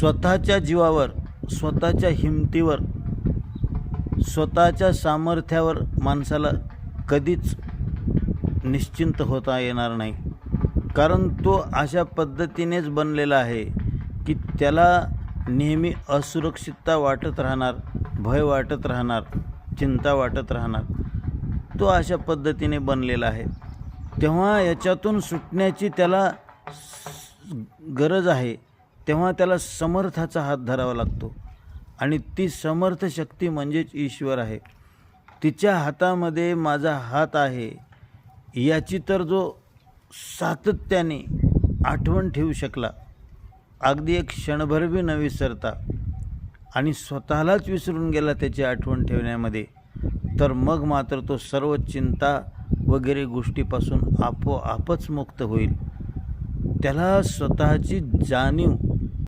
स्वतःच्या जीवावर, स्वतःच्या हिमतीवर, स्वतःच्या सामर्थ्यावर माणसाला कधीच निश्चिंत होता येणार नाही. कारण तो अशा पद्धतीनेच बनलेला आहे की त्याला नेहमी असुरक्षितता वाटत राहणार, भय वाटत राहणार, चिंता वाटत राहणार. तो अशा पद्धतीने बनलेला आहे. तेव्हा याच्यातून सुटण्याची त्याला गरज आहे. तेव्हा त्याला समर्थाचा हात धरावा लागतो आणि ती समर्थ शक्ती म्हणजेच ईश्वर आहे. तिच्या हातामध्ये माझा हात आहे याची तर जो सातत्याने आठवण ठेवू शकला, अगदी एक क्षणभर बी न विसरता, आणि स्वतःलाच विसरून गेला त्याची आठवण ठेवण्यामध्ये, तर मग मात्र तो सर्व चिंता वगैरे गोष्टीपासून आपोआपच मुक्त होईल. त्याला स्वतःची जाणीव